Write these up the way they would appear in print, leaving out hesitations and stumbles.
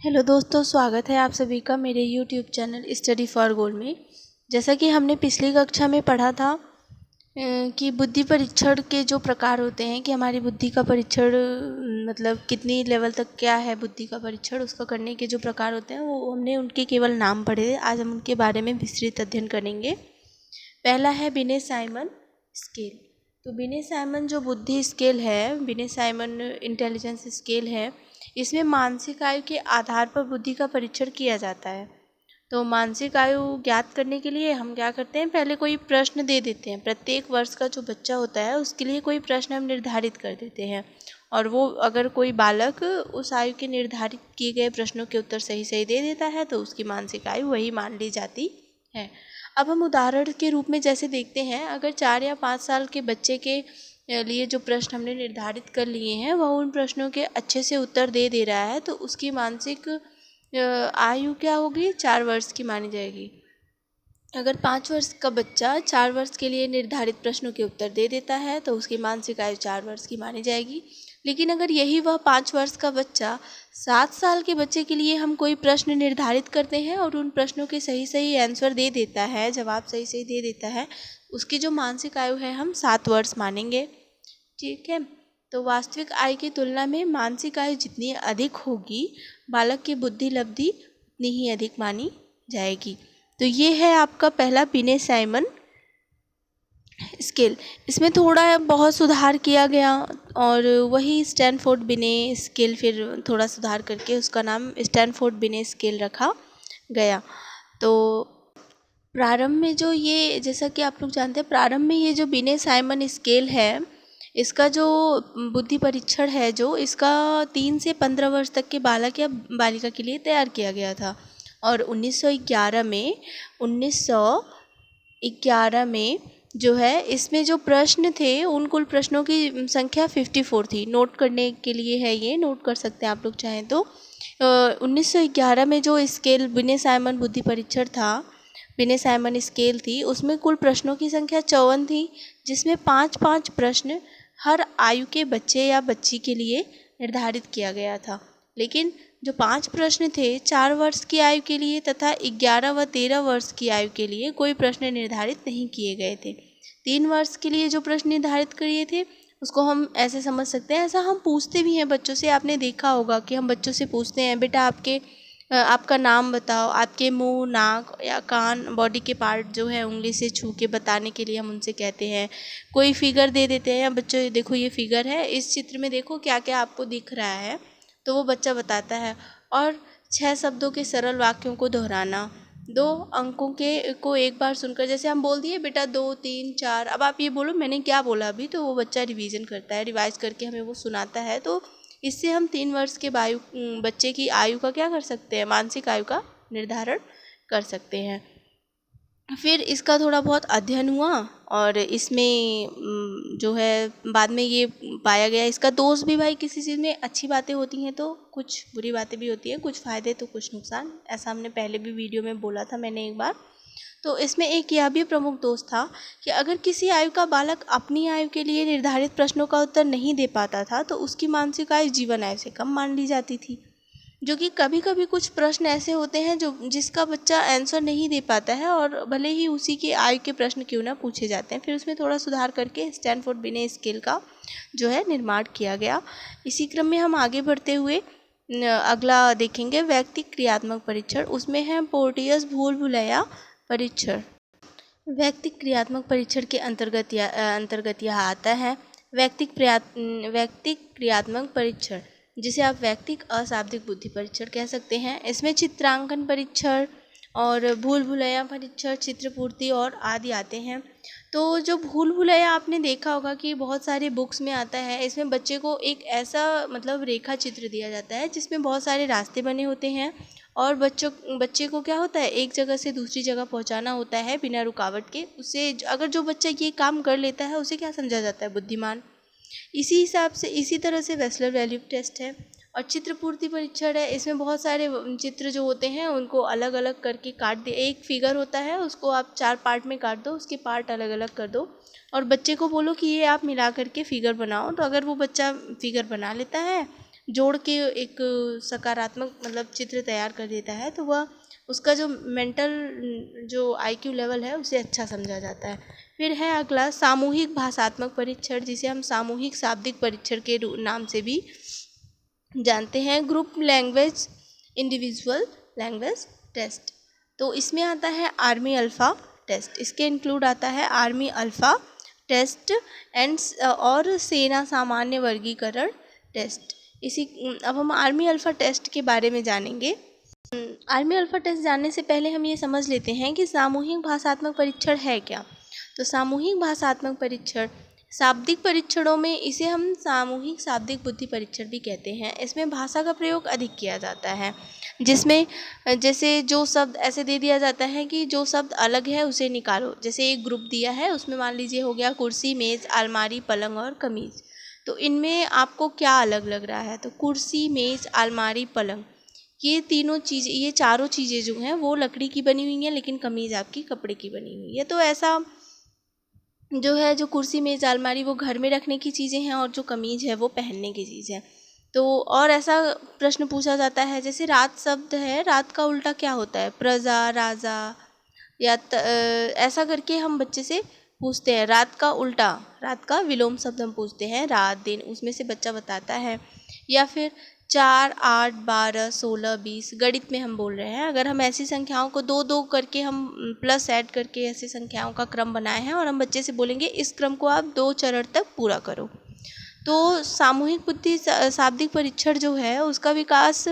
Hello दोस्तों, स्वागत है आप सभी का मेरे यूट्यूब चैनल स्टडी फॉर गोल में। जैसा कि हमने पिछली कक्षा में पढ़ा था कि बुद्धि परीक्षण के जो प्रकार होते हैं कि हमारी बुद्धि का परीक्षण मतलब कितनी लेवल तक क्या है बुद्धि का परीक्षण, उसका करने के जो प्रकार होते हैं वो हमने उनके केवल नाम पढ़े थे। आज हम उनके बारे में विस्तृत अध्ययन करेंगे। पहला है बिने साइमन स्केल। तो बिने साइमन जो बुद्धि स्केल है, बिने साइमन इंटेलिजेंस स्केल है, इसमें मानसिक आयु के आधार पर बुद्धि का परीक्षण किया जाता है। तो मानसिक आयु ज्ञात करने के लिए हम क्या करते हैं, पहले कोई प्रश्न दे देते हैं। प्रत्येक वर्ष का जो बच्चा होता है उसके लिए कोई प्रश्न हम निर्धारित कर देते हैं, और वो अगर कोई बालक उस आयु के निर्धारित किए गए प्रश्नों के उत्तर सही सही दे देता है तो उसकी मानसिक आयु वही मान ली जाती है। अब हम उदाहरण के रूप में जैसे देखते हैं, अगर 4 या 5 साल के बच्चे के लिए जो प्रश्न हमने निर्धारित कर लिए हैं वह उन प्रश्नों के अच्छे से उत्तर दे रहा है तो उसकी मानसिक आयु क्या होगी, 4 वर्ष की मानी जाएगी। अगर 5 वर्ष का बच्चा 4 वर्ष के लिए निर्धारित प्रश्नों के उत्तर दे देता है तो उसकी मानसिक आयु 4 वर्ष की मानी जाएगी। लेकिन अगर यही वह 5 वर्ष का बच्चा 7 साल के बच्चे के लिए हम कोई प्रश्न निर्धारित करते हैं और उन प्रश्नों के सही सही आंसर दे देता है, जवाब सही सही दे देता है, उसकी जो मानसिक आयु है हम 7 वर्ष मानेंगे। ठीक है। तो वास्तविक आयु की तुलना में मानसिक आयु जितनी अधिक होगी, बालक की बुद्धि लब्धि उतनी ही अधिक मानी जाएगी। तो ये है आपका पहला बिने साइमन स्केल। इसमें थोड़ा बहुत सुधार किया गया और वही स्टैनफोर्ड बिने स्केल फिर थोड़ा सुधार करके उसका नाम स्टैनफोर्ड बिने स्केल रखा गया। तो प्रारंभ में जो ये, जैसा कि आप लोग जानते हैं, प्रारंभ में ये जो बिने साइमन स्केल है, इसका जो बुद्धि परीक्षण है जो इसका 3 से 15 वर्ष तक के बालक या बालिका के लिए तैयार किया गया था। और 1911 में जो है इसमें जो प्रश्न थे उन कुल प्रश्नों की संख्या 54 थी। नोट करने के लिए है, ये नोट कर सकते हैं आप लोग चाहें तो। 1911 में जो स्केल बिने साइमन बुद्धि परीक्षण था, बिने साइमन स्केल थी, उसमें कुल प्रश्नों की संख्या 54 थी, जिसमें 5-5 प्रश्न हर आयु के बच्चे या बच्ची के लिए निर्धारित किया गया था। लेकिन जो 5 प्रश्न थे 4 वर्ष की आयु के लिए तथा 11 व 13 वर्ष की आयु के लिए कोई प्रश्न निर्धारित नहीं किए गए थे। 3 वर्ष के लिए जो प्रश्न निर्धारित किए थे उसको हम ऐसे समझ सकते हैं, ऐसा हम पूछते भी हैं बच्चों से। आपने देखा होगा कि हम बच्चों से पूछते हैं, बेटा आपका नाम बताओ। आपके मुंह, नाक या कान, बॉडी के पार्ट जो है उंगली से छू के बताने के लिए हम उनसे कहते हैं। कोई फिगर दे देते हैं, बच्चों देखो ये फिगर है, इस चित्र में देखो क्या क्या आपको दिख रहा है, तो वो बच्चा बताता है। और 6 शब्दों के सरल वाक्यों को दोहराना, 2 अंकों के को एक बार सुनकर, जैसे हम बोल दिए बेटा 2, 3, 4, अब आप ये बोलो मैंने क्या बोला अभी, तो वो बच्चा रिवीजन करता है, रिवाइज करके हमें वो सुनाता है। तो इससे हम 3 वर्ष के बच्चे की आयु का क्या कर सकते हैं, मानसिक आयु का निर्धारण कर सकते हैं। फिर इसका थोड़ा बहुत अध्ययन हुआ और इसमें जो है बाद में ये पाया गया, इसका दोष भी भाई, किसी चीज़ में अच्छी बातें होती हैं तो कुछ बुरी बातें भी होती हैं, कुछ फ़ायदे तो कुछ नुकसान, ऐसा हमने पहले भी वीडियो में बोला था मैंने एक बार। तो इसमें एक यह भी प्रमुख दोष था कि अगर किसी आयु का बालक अपनी आयु के लिए निर्धारित प्रश्नों का उत्तर नहीं दे पाता था तो उसकी मानसिक आयु जीवन आयु से कम मान ली जाती थी। जो कि कभी कभी कुछ प्रश्न ऐसे होते हैं जो जिसका बच्चा आंसर नहीं दे पाता है, और भले ही उसी के आयु के प्रश्न क्यों ना पूछे जाते हैं, फिर उसमें थोड़ा सुधार करके स्टैनफोर्ड बिने स्केल का जो है निर्माण किया गया। इसी क्रम में हम आगे बढ़ते हुए अगला देखेंगे व्यक्तिक क्रियात्मक परीक्षण। उसमें है पोर्टियस भूल भुलैया परीक्षण। व्यक्तिक क्रियात्मक परीक्षण के अंतर्गत यह आता है व्यक्तिक क्रियात्मक परीक्षण, जिसे आप व्यक्तिक अशाब्दिक बुद्धि परीक्षण कह सकते हैं। इसमें चित्रांकन परीक्षण और भूल भुलैया परीक्षण, चित्रपूर्ति और आदि आते हैं। तो जो भूल भुलैया आपने देखा होगा कि बहुत सारे बुक्स में आता है, इसमें बच्चे को एक ऐसा मतलब रेखा चित्र दिया जाता है जिसमें बहुत सारे रास्ते बने होते हैं और बच्चे को क्या होता है, एक जगह से दूसरी जगह पहुंचाना होता है बिना रुकावट के। उसे अगर जो बच्चा ये काम कर लेता है उसे क्या समझा जाता है, बुद्धिमान। इसी हिसाब से इसी तरह से वेस्लर वैल्यू टेस्ट है। और चित्रपूर्ति परीक्षण है, इसमें बहुत सारे चित्र जो होते हैं उनको अलग अलग करके काट दे, एक फिगर होता है उसको आप 4 पार्ट में काट दो, उसके पार्ट अलग अलग कर दो और बच्चे को बोलो कि ये आप मिला करके फिगर बनाओ। तो अगर वो बच्चा फिगर बना लेता है जोड़ के एक सकारात्मक मतलब चित्र तैयार कर देता है, तो वह उसका जो मेंटल जो आईक्यू लेवल है उसे अच्छा समझा जाता है। फिर है अगला सामूहिक भाषात्मक परीक्षण, जिसे हम सामूहिक शाब्दिक परीक्षण के नाम से भी जानते हैं। Group language individual language test, तो इसमें आता है आर्मी अल्फ़ा टेस्ट, इसके इंक्लूड आता है आर्मी अल्फ़ा टेस्ट एंड और सेना सामान्य वर्गीकरण टेस्ट। अब हम आर्मी अल्फ़ा टेस्ट के बारे में जानेंगे। आर्मी अल्फ़ा टेस्ट जानने से पहले हम ये समझ लेते हैं कि सामूहिक भाषात्मक परीक्षण है क्या। तो सामूहिक भाषात्मक परीक्षण शाब्दिक परीक्षणों में इसे हम सामूहिक शाब्दिक बुद्धि परीक्षण भी कहते हैं। इसमें भाषा का प्रयोग अधिक किया जाता है, जिसमें जैसे जो शब्द ऐसे दे दिया जाता है कि जो शब्द अलग है उसे निकालो। जैसे एक ग्रुप दिया है, उसमें मान लीजिए हो गया कुर्सी, मेज़, अलमारी, पलंग और कमीज़। तो इनमें आपको क्या अलग लग रहा है? तो कुर्सी, मेज़, अलमारी, पलंग, ये तीनों चीज़, ये चारों चीज़ें जो हैं वो लकड़ी की बनी हुई हैं, लेकिन कमीज़ आपकी कपड़े की बनी हुई है। तो ऐसा जो है, जो कुर्सी, मेज़, अलमारी वो घर में रखने की चीज़ें हैं और जो कमीज़ है वो पहनने की चीज़ है। तो और ऐसा प्रश्न पूछा जाता है, जैसे रात शब्द है, रात का उल्टा क्या होता है? प्रजा, राजा, या ऐसा करके हम बच्चे से पूछते हैं। रात का उल्टा, रात का विलोम शब्द हम पूछते हैं, रात, दिन, उसमें से बच्चा बताता है। या फिर 4, 8, 12, 16, 20 गणित में हम बोल रहे हैं, अगर हम ऐसी संख्याओं को 2-2 करके हम प्लस ऐड करके ऐसी संख्याओं का क्रम बनाए हैं और हम बच्चे से बोलेंगे इस क्रम को आप 2 चरण तक पूरा करो। तो सामूहिक बुद्धि शाब्दिक परीक्षण जो है उसका विकास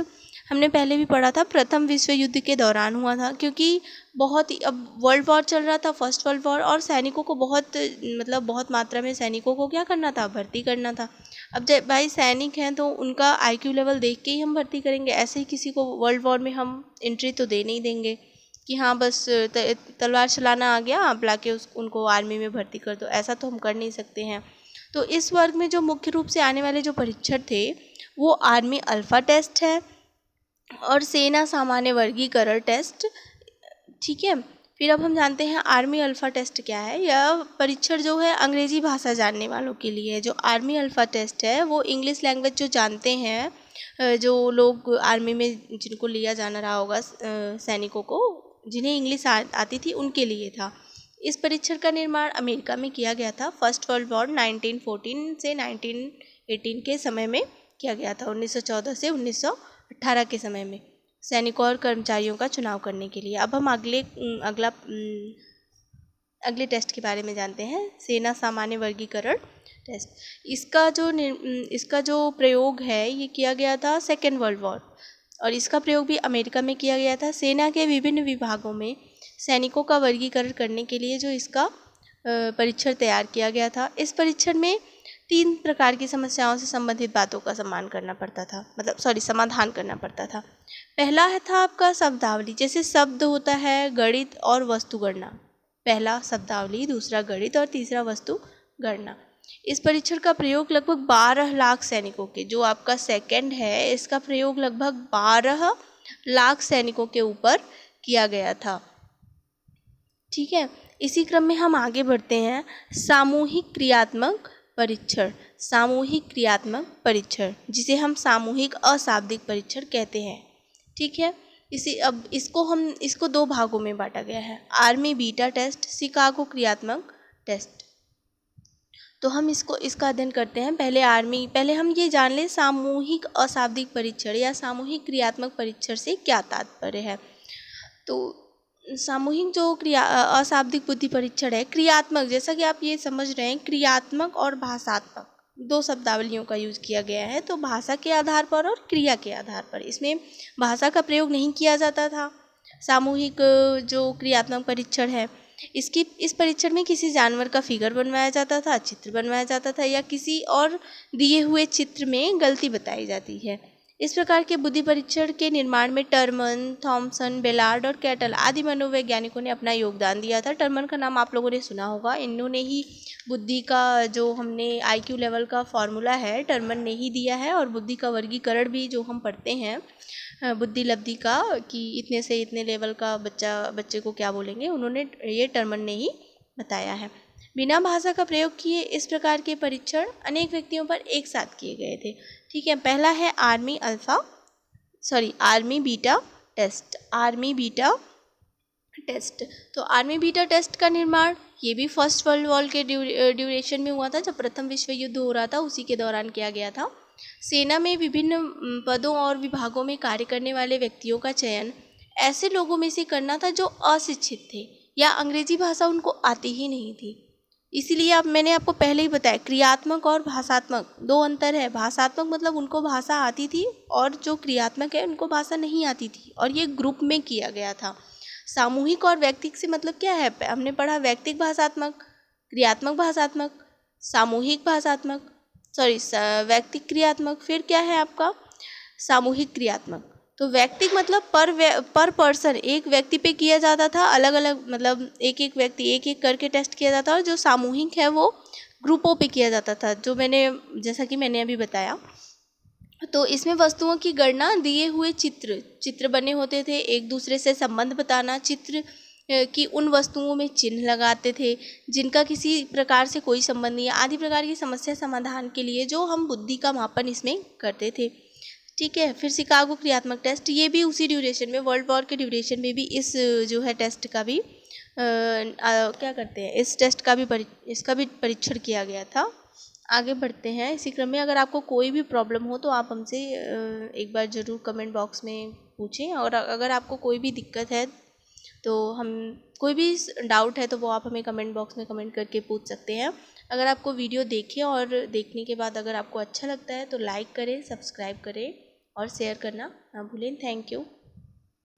हमने पहले भी पढ़ा था, प्रथम विश्व युद्ध के दौरान हुआ था। क्योंकि बहुत ही, अब वर्ल्ड वॉर चल रहा था, फर्स्ट वर्ल्ड वॉर, और सैनिकों को बहुत मात्रा में सैनिकों को क्या करना था? भर्ती करना था। अब जब भाई सैनिक हैं तो उनका आईक्यू लेवल देख के ही हम भर्ती करेंगे। ऐसे ही किसी को वर्ल्ड वॉर में हम एंट्री तो दे नहीं देंगे कि हाँ बस तलवार चलाना आ गया, आप लाके उनको आर्मी में भर्ती कर दो, ऐसा तो हम कर नहीं सकते हैं। तो इस वर्ग में जो मुख्य रूप से आने वाले जो परीक्षण थे वो आर्मी अल्फ़ा टेस्ट है और सेना सामान्य वर्गीकरण टेस्ट, ठीक है। फिर अब हम जानते हैं आर्मी अल्फ़ा टेस्ट क्या है। यह परीक्षण जो है अंग्रेजी भाषा जानने वालों के लिए है। जो आर्मी अल्फ़ा टेस्ट है वो इंग्लिश लैंग्वेज जो जानते हैं, जो लोग आर्मी में जिनको लिया जाना रहा होगा, सैनिकों को जिन्हें इंग्लिश आती थी उनके लिए था। इस परीक्षण का निर्माण अमेरिका में किया गया था। फर्स्ट वर्ल्ड वॉर 1914 से 1918 के समय में किया गया था, 1914 से 1918 के समय में सैनिकों और कर्मचारियों का चुनाव करने के लिए। अब हम अगले टेस्ट के बारे में जानते हैं, सेना सामान्य वर्गीकरण टेस्ट। इसका जो प्रयोग है ये किया गया था सेकेंड वर्ल्ड वॉर, और इसका प्रयोग भी अमेरिका में किया गया था। सेना के विभिन्न विभागों में सैनिकों का वर्गीकरण करने के लिए जो इसका परीक्षण तैयार किया गया था। इस परीक्षण में 3 प्रकार की समस्याओं से संबंधित बातों का समाधान करना पड़ता था। पहला था आपका शब्दावली, जैसे शब्द होता है, गणित और वस्तु गणना। पहला शब्दावली, दूसरा गणित और तीसरा वस्तु गणना। इस परीक्षण का प्रयोग लगभग 12 लाख सैनिकों के, जो आपका सेकंड है इसका प्रयोग लगभग 12 लाख सैनिकों के ऊपर किया गया था, ठीक है। इसी क्रम में हम आगे बढ़ते हैं, सामूहिक क्रियात्मक परीक्षण, जिसे हम सामूहिक अशाब्दिक परीक्षण कहते हैं, ठीक है। इसको 2 भागों में बांटा गया है, आर्मी बीटा टेस्ट, शिकागो क्रियात्मक टेस्ट। तो हम इसका अध्ययन करते हैं। पहले हम ये जान लें सामूहिक अशाब्दिक परीक्षण या सामूहिक क्रियात्मक परीक्षण से क्या तात्पर्य है। तो सामूहिक जो अशाब्दिक बुद्धि परीक्षण है, क्रियात्मक, जैसा कि आप ये समझ रहे हैं, क्रियात्मक और भाषात्मक 2 शब्दावलियों का यूज़ किया गया है। तो भाषा के आधार पर और क्रिया के आधार पर, इसमें भाषा का प्रयोग नहीं किया जाता था। सामूहिक जो क्रियात्मक परीक्षण है, इस परीक्षण में किसी जानवर का फिगर बनवाया जाता था, चित्र बनवाया जाता था, या किसी और दिए हुए चित्र में गलती बताई जाती है। इस प्रकार के बुद्धि परीक्षण के निर्माण में टर्मन, थॉमसन, बेलार्ड और कैटल आदि मनोवैज्ञानिकों ने अपना योगदान दिया था। टर्मन का नाम आप लोगों ने सुना होगा, इन्होंने ही बुद्धि का जो हमने आईक्यू लेवल का फॉर्मूला है टर्मन ने ही दिया है, और बुद्धि का वर्गीकरण भी जो हम पढ़ते हैं बुद्धि लब्धि का, कि इतने से इतने लेवल का बच्चे को क्या बोलेंगे, उन्होंने ये टर्मन ने ही बताया है। बिना भाषा का प्रयोग किए इस प्रकार के परीक्षण अनेक व्यक्तियों पर एक साथ किए गए थे। ठीक है, पहला है आर्मी बीटा टेस्ट। तो आर्मी बीटा टेस्ट का निर्माण ये भी फर्स्ट वर्ल्ड वॉर के ड्यूरेशन में हुआ था, जब प्रथम विश्व युद्ध हो रहा था उसी के दौरान किया गया था। सेना में विभिन्न पदों और विभागों में कार्य करने वाले व्यक्तियों का चयन ऐसे लोगों में से करना था जो अशिक्षित थे या अंग्रेजी भाषा उनको आती ही नहीं थी। इसीलिए अब मैंने आपको पहले ही बताया, क्रियात्मक और भाषात्मक दो अंतर है। भाषात्मक मतलब उनको भाषा आती थी, और जो क्रियात्मक है उनको भाषा नहीं आती थी, और ये ग्रुप में किया गया था। सामूहिक और व्यक्तिक से मतलब क्या है, हमने पढ़ा व्यक्तिक भाषात्मक, क्रियात्मक भाषात्मक, सामूहिक भाषात्मक, व्यक्तिक क्रियात्मक, फिर क्या है आपका सामूहिक क्रियात्मक। तो व्यक्तिक मतलब पर पर्सन, एक व्यक्ति पे किया जाता था, अलग अलग मतलब एक एक व्यक्ति एक एक करके टेस्ट किया जाता, और जो सामूहिक है वो ग्रुपों पे किया जाता था, जैसा कि मैंने अभी बताया। तो इसमें वस्तुओं की गणना दिए हुए चित्र बने होते थे, एक दूसरे से संबंध बताना, चित्र कि उन वस्तुओं में चिन्ह लगाते थे जिनका किसी प्रकार से कोई संबंध नहीं है, आदि प्रकार की समस्या समाधान के लिए जो हम बुद्धि का मापन इसमें करते थे। ठीक है, फिर शिकागो क्रियात्मक टेस्ट, ये भी उसी ड्यूरेशन में, वर्ल्ड वॉर के ड्यूरेशन में भी इस जो है टेस्ट का भी क्या करते हैं, इस टेस्ट का भी इसका भी परीक्षण किया गया था। आगे बढ़ते हैं इसी क्रम में। अगर आपको कोई भी प्रॉब्लम हो तो आप हमसे एक बार ज़रूर कमेंट बॉक्स में पूछें, और अगर आपको कोई भी दिक्कत है तो कोई भी डाउट है तो वो आप हमें कमेंट बॉक्स में कमेंट करके पूछ सकते हैं। अगर आपको वीडियो देखें और देखने के बाद अगर आपको अच्छा लगता है तो लाइक करें, सब्सक्राइब करें और शेयर करना ना भूलें। Thank you.